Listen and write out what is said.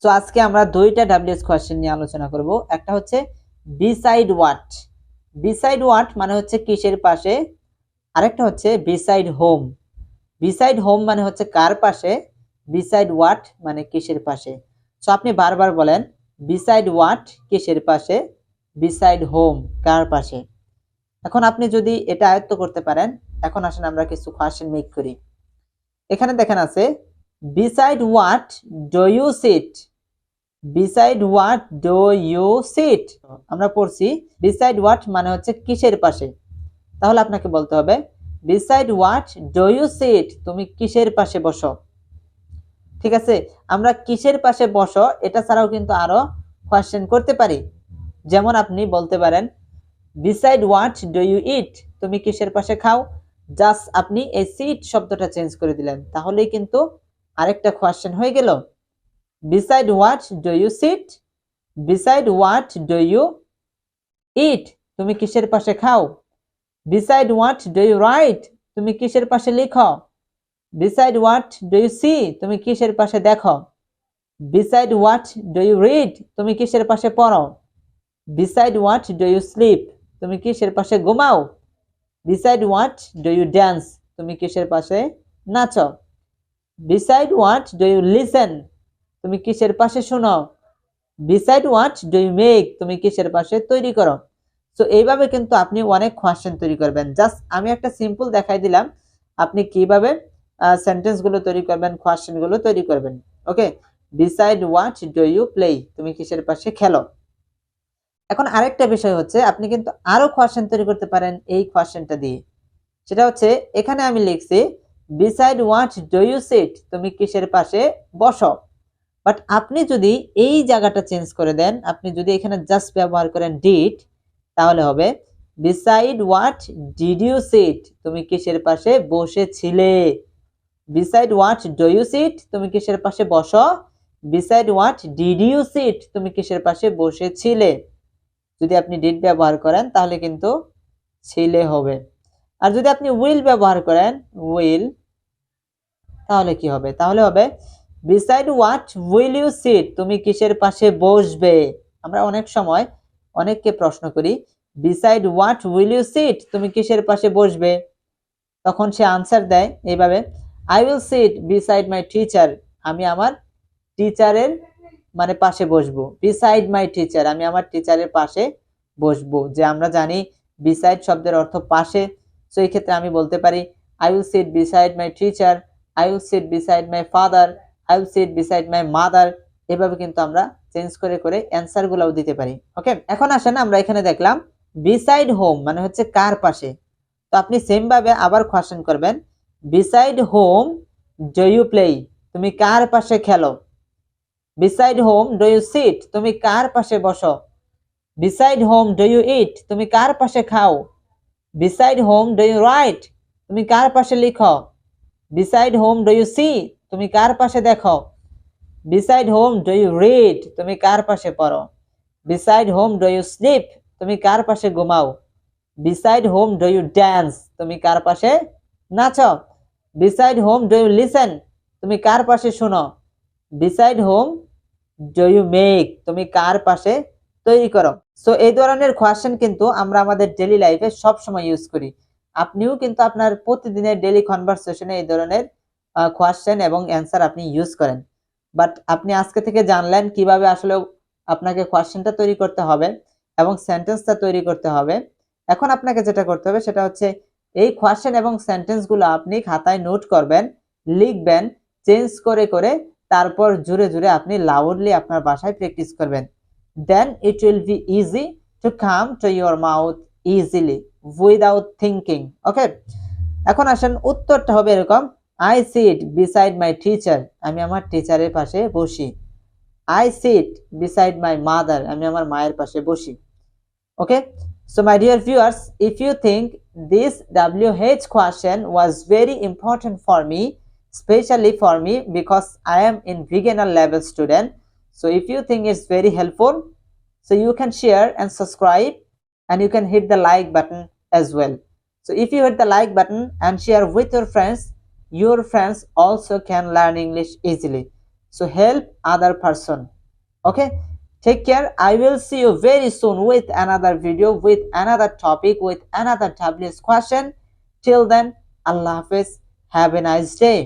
তো আজকে আমরা দুইটা ডাব্লিউএস কোয়েশ্চেন নিয়ে আলোচনা করব। একটা হচ্ছে বিসাইড হোয়াট। বিসাইড হোয়াট মানে হচ্ছে কিসের পাশে, আরেকটা হচ্ছে বিসাইড হোম। বিসাইড হোম মানে হচ্ছে কার পাশে, বিসাইড হোয়াট মানে কিসের পাশে। সো আপনি বারবার বলেন বিসাইড হোয়াট কিসের পাশে, বিসাইড হোম কার পাশে। এখন আপনি যদি এটা আয়ত্ত করতে পারেন, এখন আসেন আমরা কিছু কোয়েশ্চেন মেক করি। এখানে দেখেন আছে beside what do you sit, beside what do you sit. আমরা পড়ছি বিসাইড হোয়াট মানে হচ্ছে কিসের পাশে, তাহলে আপনাকে বলতে হবে beside what do you sit, তুমি কিসের পাশে বসো। ঠিক আছে, আমরা কিসের পাশে বসো এটা ছাড়াও কিন্তু আরো কোয়েশ্চেন করতে পারি। যেমন আপনি বলতে পারেন বিসাইড হোয়াট ডু ইউ ইট, তুমি কিসের পাশে খাও। জাস্ট আপনি এই সিট শব্দটা চেঞ্জ করে দিলেন, তাহলেই কিন্তু আরেকটা কোয়েশ্চেন হয়ে গেল। beside what do you sit, beside what do you eat, তুমি কিসের পাশে খাও। beside what do you write, তুমি কিসের পাশে লিখো। beside what do you see, তুমি কিসের পাশে দেখো। beside what do you read, তুমি কিসের পাশে পড়ো। beside what do you sleep, তুমি কিসের পাশে ঘুমাও। beside what do you dance, তুমি কিসের পাশে নাচো। beside what do you listen, তুমি কিসের পাশে শোনো। beside what do you make, তুমি কিসের পাশে তৈরি করো। সো এইভাবে কিন্তু আপনি অনেক কোয়েশ্চেন তৈরি করবেন। জাস্ট আমি একটা সিম্পল দেখাই দিলাম আপনি কিভাবে সেন্টেন্স গুলো তৈরি করবেন, কোয়েশ্চেন গুলো তৈরি করবেন। ওকে, beside what do you play, তুমি কিসের পাশে খেলো। এখন আরেকটা বিষয় হচ্ছে আপনি কিন্তু আরো কোয়েশ্চেন তৈরি করতে পারেন এই কোয়েশ্চেনটা দিয়ে। সেটা হচ্ছে এখানে আমি লিখছি beside what do you sit, তুমি কিসের পাশে বসো। বাট আপনি যদি এই জায়গাটা চেঞ্জ করে দেন, আপনি যদি এখানে জাস্ট ব্যবহার করেন ডিড, তাহলে হবে beside what did you sit, তুমি কিসের পাশে বসেছিলে। beside what do you sit, তুমি কিসের পাশে বসো। beside what did you sit, তুমি কিসের পাশে বসেছিলে। যদি আপনি ডিড ব্যবহার করেন তাহলে কিন্তু ছিলে হবে। আর যদি আপনি উইল ব্যবহার করেন উইল, তাহলে কি হবে, তাহলে হবে beside what will you sit, তুমি কিসের পাশে বসবে। আমরা অনেক সময় অনেককে প্রশ্ন করি beside what will you sit, তুমি কিসের পাশে বসবে। তখন সে আনসার দেয় এইভাবে I will sit beside my teacher, আমি আমার টিচারের মানে পাশে বসবো। beside my teacher, আমি আমার টিচারের পাশে বসবো। যে আমরা জানি beside শব্দের অর্থ পাশে, সো এই ক্ষেত্রে আমি বলতে পারি I will sit beside my teacher, I will sit beside my father, I will sit beside my mother। এভাবে কিন্তু আমরা চেঞ্জ করে করে অ্যানসার গুলাও দিতে পারি। ওকে, এখন আসেন আমরা এখানে দেখলাম beside home মানে হচ্ছে কার পাশে। তো আপনি সেম ভাবে আবার কোয়েশ্চেন করবেন beside home do you play, তুমি কার পাশে খেলো। beside home do you sit, তুমি কার পাশে বসো। beside home do you eat, তুমি কার পাশে খাও। beside home do you write, তুমি কার পাশে লিখো। beside home do you see, তুমি কার পাশে দেখো। beside home do you read, তুমি কার পাশে পড়ো। beside home do you sleep, তুমি কার পাশে ঘুমাও। beside home do you dance, তুমি কার পাশে নাচো। beside home do you listen, তুমি কার পাশে শুনো। beside home do you make, তুমি কার পাশে তৈরি করো। সো এই ধরনের কোয়েশ্চেন কিন্তু আমরা আমাদের ডেইলি লাইফে সব সময় ইউজ করি। আপনিও কিন্তু আপনার প্রতিদিনের ডেইলি কনভারসেশনে এই ধরনের কোয়েশ্চেন এবং অ্যানসার আপনি ইউজ করেন। বাট আপনি আজকে থেকে জানলেন কিভাবে আসলে আপনাকে কোয়েশ্চেনটা তৈরি করতে হবে এবং সেন্টেন্সটা তৈরি করতে হবে। এখন আপনাকে যেটা করতে হবে সেটা হচ্ছে এই কোয়েশ্চেন এবং সেন্টেন্সগুলো আপনি খাতায় নোট করবেন, লিখবেন, চেঞ্জ করে করে তারপর জুড়ে জুড়ে আপনি লাউডলি আপনার বাসায় প্র্যাকটিস করবেন। then it will be easy to come to your mouth easily without thinking. ওকে, এখন আসেন উত্তরটা হবে এরকম I sit beside my teacher, আমি আমার টিচারের পাশে বসি। I sit beside my mother, আমি আমার মায়ের পাশে বসি। Okay, so my dear viewers, if you think this WH question was very important for me, especially for me because I am in beginner level student, so if you think it's very helpful, so you can share and subscribe and you can hit the like button as well. So if you hit the like button and share with your friends also can learn English easily. So help other person. Okay, take care. I will see you very soon with another video, with another topic, with another WS question. Till then, Allah Hafiz. Have a nice day.